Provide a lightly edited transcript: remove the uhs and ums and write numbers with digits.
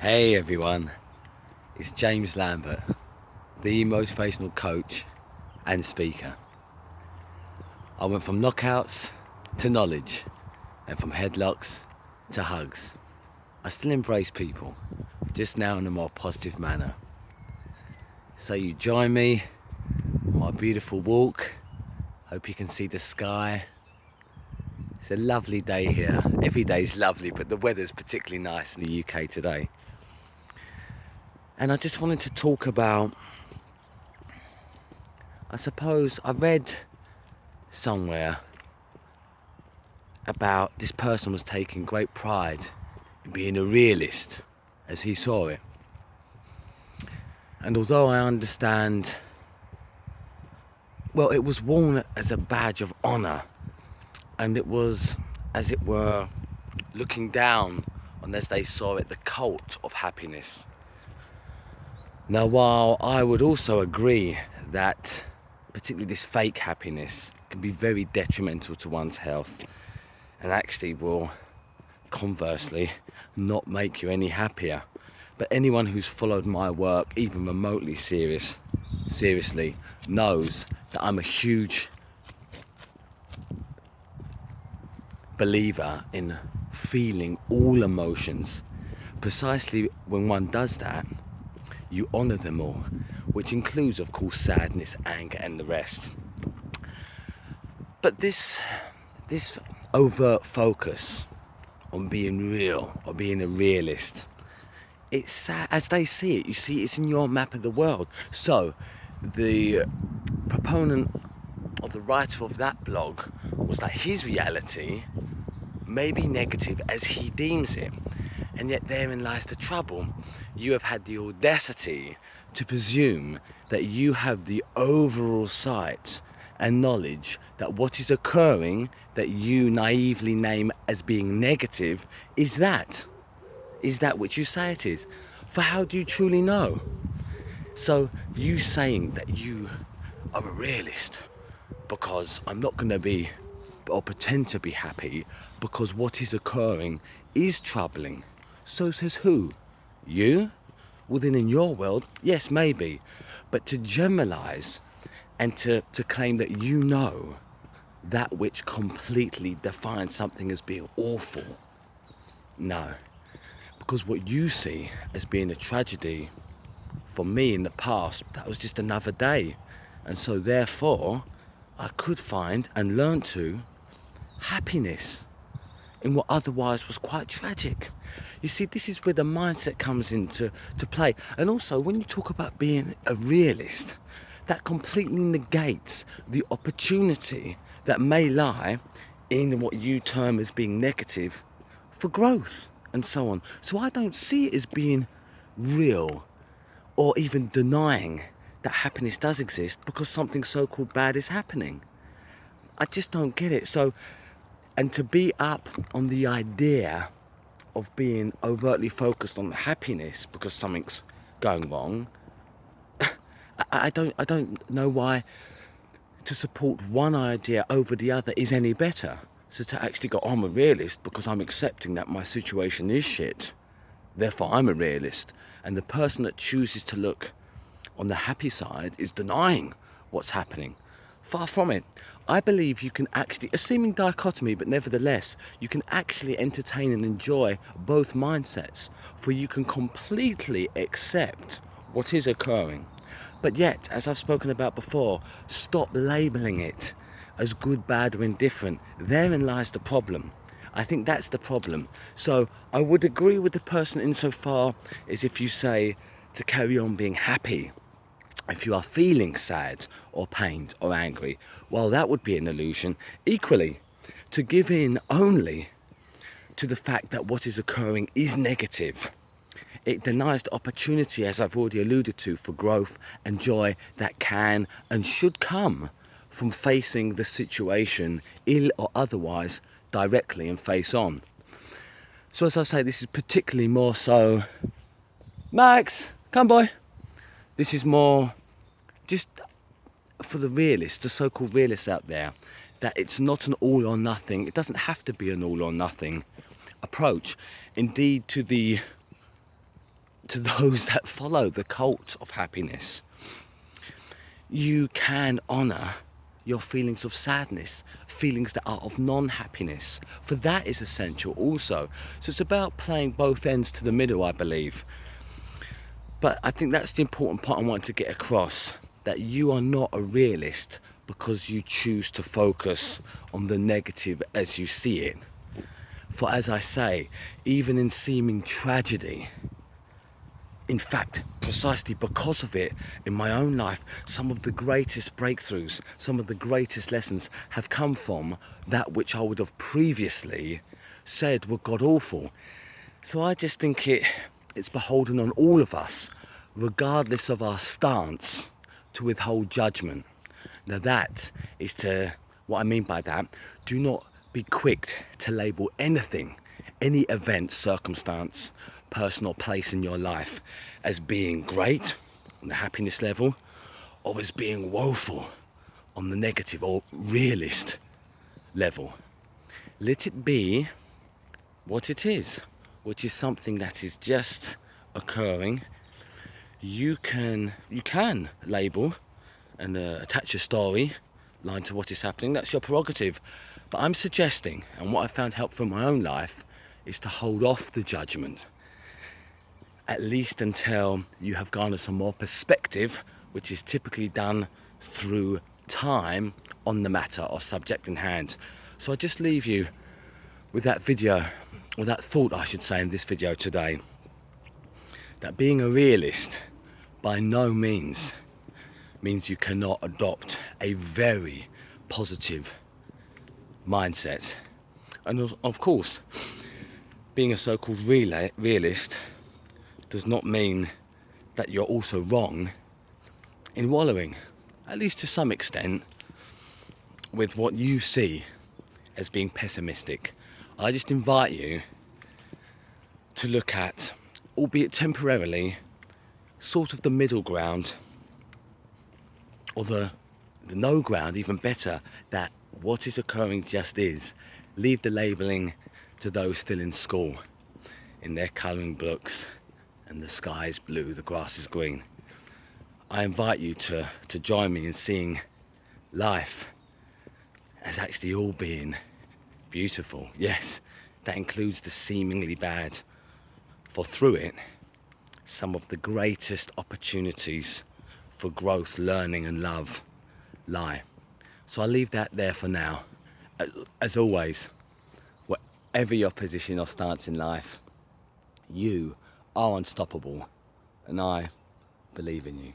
Hey everyone, it's James Lambert, the motivational coach and speaker. I went from knockouts to knowledge and from headlocks to hugs. I still embrace people, just now in a more positive manner. So you join me on my beautiful walk. Hope you can see the sky. It's a lovely day here. Every day is lovely, but the weather's particularly nice in the UK today. And I just wanted to talk about, I suppose I read somewhere about this person was taking great pride in being a realist as he saw it. And although I understand, well, it was worn as a badge of honour, and it was, as it were, looking down on, as they saw it, the cult of happiness. Now, while I would also agree that particularly this fake happiness can be very detrimental to one's health and actually will conversely not make you any happier, but anyone who's followed my work even remotely seriously knows that I'm a huge believer in feeling all emotions. Precisely when one does that, you honour them all, which includes, of course, sadness, anger, and the rest. But this overt focus on being real or being a realist, it's sad, as they see it. You see, it's in your map of the world. So, the proponent or the writer of that blog was that his reality may be negative as he deems it. And yet therein lies the trouble. You have had the audacity to presume that you have the overall sight and knowledge that what is occurring that you naively name as being negative is that which you say it is. For how do you truly know? So you saying that you are a realist because I'm not going to be or pretend to be happy because what is occurring is troubling. So says who? You? Well, then in your world, yes, maybe. But to generalize and to claim that you know that which completely defines something as being awful, no. Because what you see as being a tragedy, for me in the past, that was just another day. And so therefore, I could find and learn to happiness in what otherwise was quite tragic. You see, this is where the mindset comes into play. And also, when you talk about being a realist, that completely negates the opportunity that may lie in what you term as being negative for growth and so on. So I don't see it as being real or even denying that happiness does exist because something so-called bad is happening. I just don't get it. So, and to be up on the idea of being overtly focused on happiness because something's going wrong, I don't know why to support one idea over the other is any better. So to actually go, I'm a realist because I'm accepting that my situation is shit, therefore I'm a realist. And the person that chooses to look on the happy side is denying what's happening. Far from it. I believe you can actually, a seeming dichotomy, but nevertheless, you can actually entertain and enjoy both mindsets, for you can completely accept what is occurring. But yet, as I've spoken about before, stop labeling it as good, bad, or indifferent. Therein lies the problem. I think that's the problem. So I would agree with the person insofar as if you say to carry on being happy, if you are feeling sad or pained or angry, well, that would be an illusion. Equally, to give in only to the fact that what is occurring is negative, it denies the opportunity, as I've already alluded to, for growth and joy that can and should come from facing the situation, ill or otherwise, directly and face on. So as I say, this is particularly more so, Max, come boy. This is more just for the realists, the so-called realists out there, that it's not an all or nothing. It doesn't have to be an all or nothing approach. Indeed, to the to those that follow the cult of happiness. You can honour your feelings of sadness, feelings that are of non-happiness, for that is essential also. So it's about playing both ends to the middle, I believe. But I think that's the important part I want to get across, that you are not a realist because you choose to focus on the negative as you see it. For as I say, even in seeming tragedy, in fact, precisely because of it, in my own life, some of the greatest breakthroughs, some of the greatest lessons have come from that which I would have previously said were god-awful. So I just think it's beholden on all of us, regardless of our stance, to withhold judgment. Now that is what I mean by that, do not be quick to label anything, any event, circumstance, person or place in your life as being great on the happiness level, or as being woeful on the negative or realist level. Let it be what it is, which is something that is just occurring. You can label and attach a story line to what is happening. That's your prerogative. But I'm suggesting, and what I found helpful in my own life, is to hold off the judgment, at least until you have garnered some more perspective, which is typically done through time on the matter or subject in hand. So I just leave you with that video, or that thought I should say in this video today, that being a realist by no means you cannot adopt a very positive mindset. And of course, being a so-called realist does not mean that you're also wrong in wallowing, at least to some extent, with what you see as being pessimistic. I just invite you to look at, albeit temporarily, sort of the middle ground, or the no ground, even better, that what is occurring just is. Leave the labelling to those still in school, in their colouring books, and the sky is blue, the grass is green. I invite you to join me in seeing life as actually all being beautiful. Yes, that includes the seemingly bad, for through it, some of the greatest opportunities for growth, learning and love lie. So I'll leave that there for now. As always, whatever your position or stance in life, you are unstoppable, and I believe in you.